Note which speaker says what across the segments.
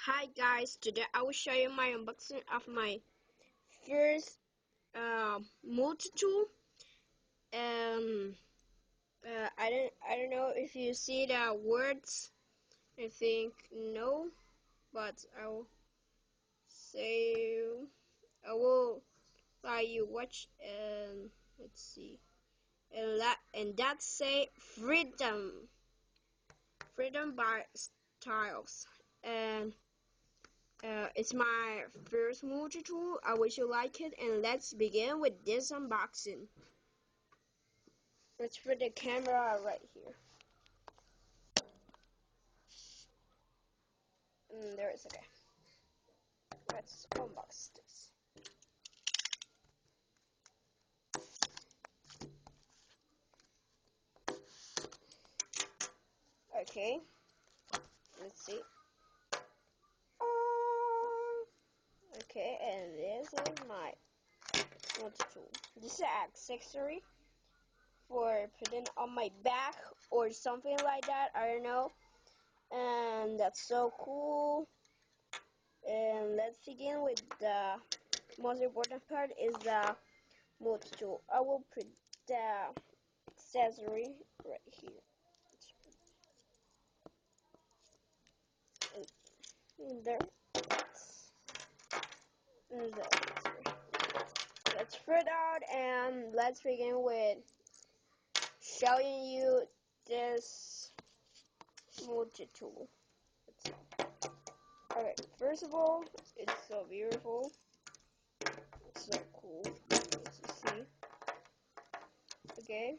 Speaker 1: Hi guys, today I will show you my unboxing of my first multitool. Um, I don't know if you see the words. I think no, but say I will let you watch and let's see. And that say freedom by styles and. It's my first multi-tool. I wish you like it, and let's begin with this unboxing. Let's put the camera right here. There it's okay. Let's unbox this. Okay, let's see. Okay, and this is my multi-tool. This is an accessory for putting on my back or something like that. I don't know. And that's so cool. And let's begin with the most important part is the multi-tool. I will put the accessory right here. And there. And the accessory. Let's put it out and let's begin with showing you this multi-tool. Alright, first of all, it's so beautiful. It's so cool, as you see. Okay.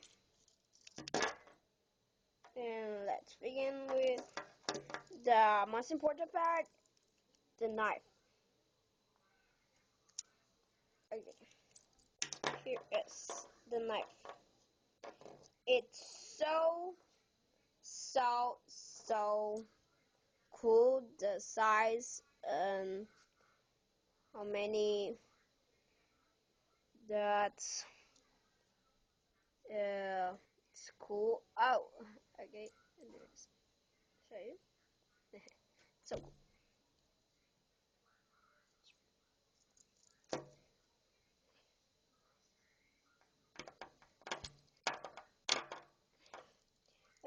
Speaker 1: And let's begin with the most important part, the knife. Okay. Here is the knife. It's so cool. The size and how many that's it's cool. Oh, okay. There's show you. So cool.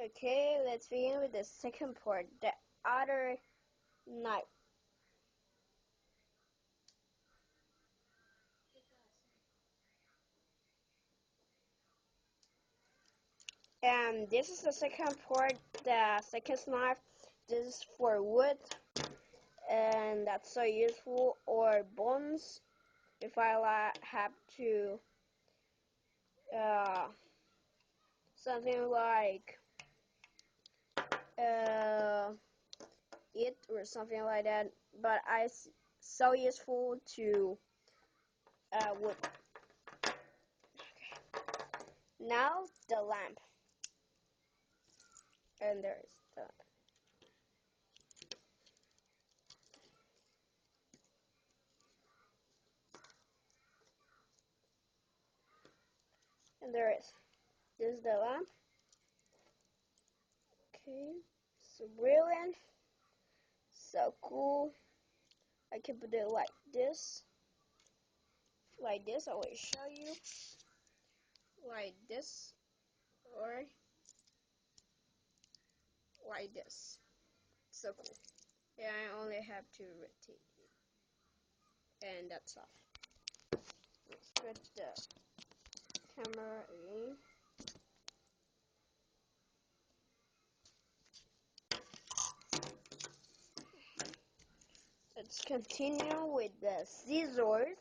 Speaker 1: Okay, let's begin with the second part, the other knife. And this is the second part, the second knife. This is for wood, and that's so useful, or bones, if I have to something like it or something like that. But so useful to wood. Okay. Now the lamp, and there is the lamp. And there is. This is the lamp. Okay, so brilliant, so cool. I can put it like this. Like this, I will show you. Like this, or like this. So cool. Yeah, I only have to rotate it. And that's all. Let's put the camera in. Let's continue with the scissors.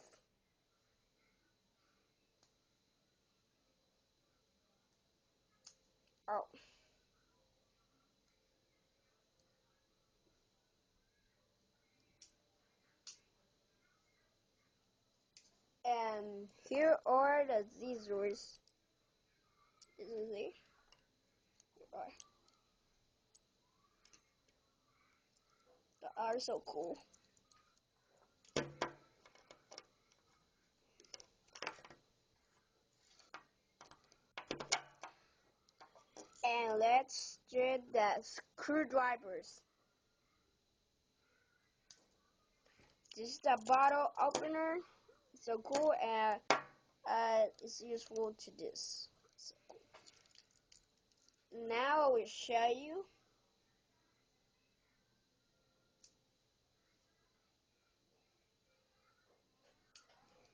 Speaker 1: Oh. And here are the scissors. This is it. They are so cool. And let's do the screwdrivers. This is the bottle opener. It's so cool, and it's useful to this. So cool. Now I will show you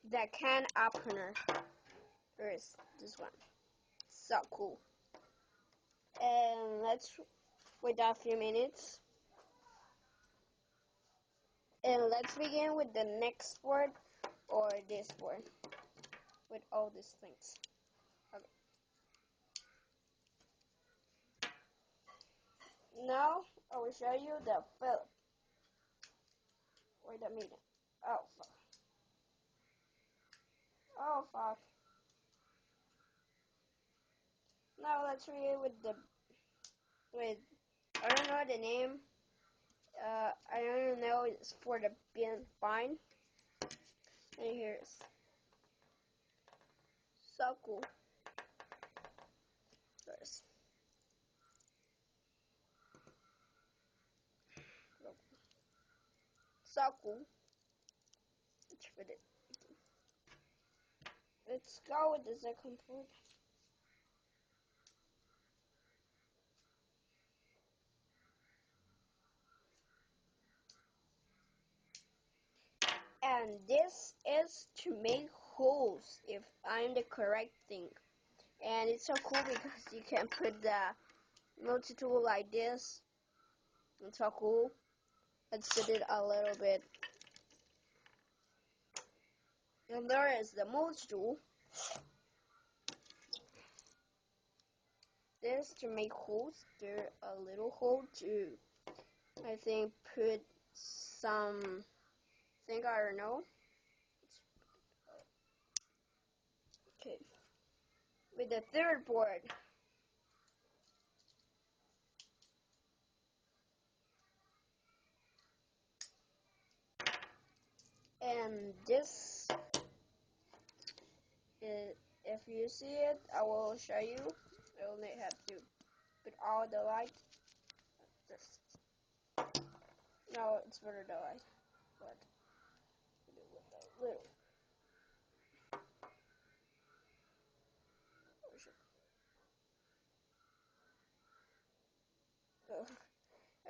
Speaker 1: the can opener. There's this one. So cool. And let's wait a few minutes. And let's begin with the next word or this word with all these things. Okay. Now I will show you the Philip. Wait a minute. Oh fuck. Oh fuck. Now let's read it with I don't know the name. I don't know it's for the bin fine. And here's so cool. First. So cool. Let's put it. Let's go with the second word. And this is to make holes if I'm the correct thing. And it's so cool because you can put the multi-tool like this. It's so cool. Let's put it a little bit. And there is the multi-tool. This to make holes. There a little hole to, I think, put some thing, I don't know. Okay. With the third board. And this is, if you see it, I will show you. I only have to put all the light. This. No, it's better the light, but put it with a little.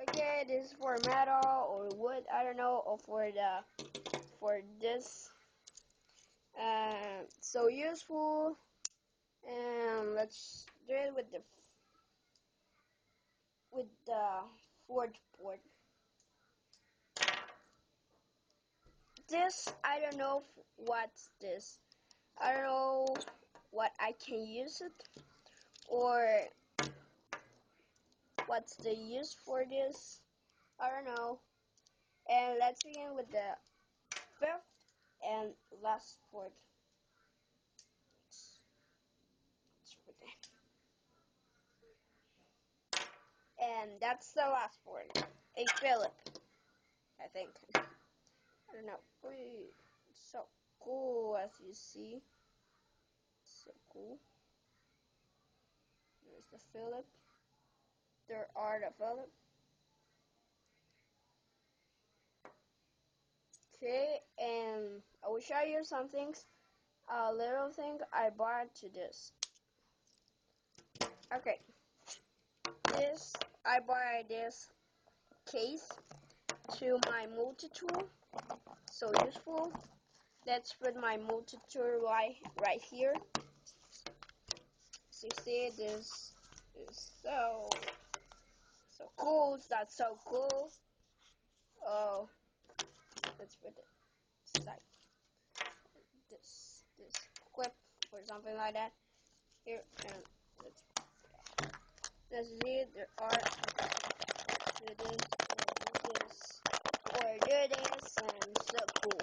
Speaker 1: Okay, this is for metal or wood, I don't know, or for this. So useful. And let's do it with the fourth board. This, I don't know what's this. I don't know what I can use it, or what's the use for this. I don't know. And let's begin with the fifth and last word. Let's put that. And that's the last word. A Philip, I think. I don't know. It's so cool, as you see. So cool. There's the Philip. There are the Philip. Okay, and I will show you some things. A little thing I bought to this. Okay, I bought this case to my multi-tool. So useful. Let's put my multi-tool right here. So you see, this is so cool. That's so cool. Oh, let's put it like this clip or something like that here, and let's see. There are do this or do this, and so cool.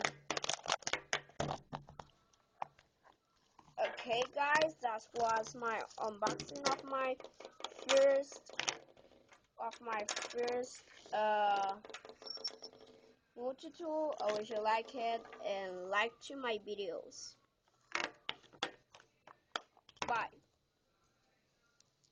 Speaker 1: Okay, guys, that was my unboxing of my first multi-tool. I wish you like it and like to my videos. Bye.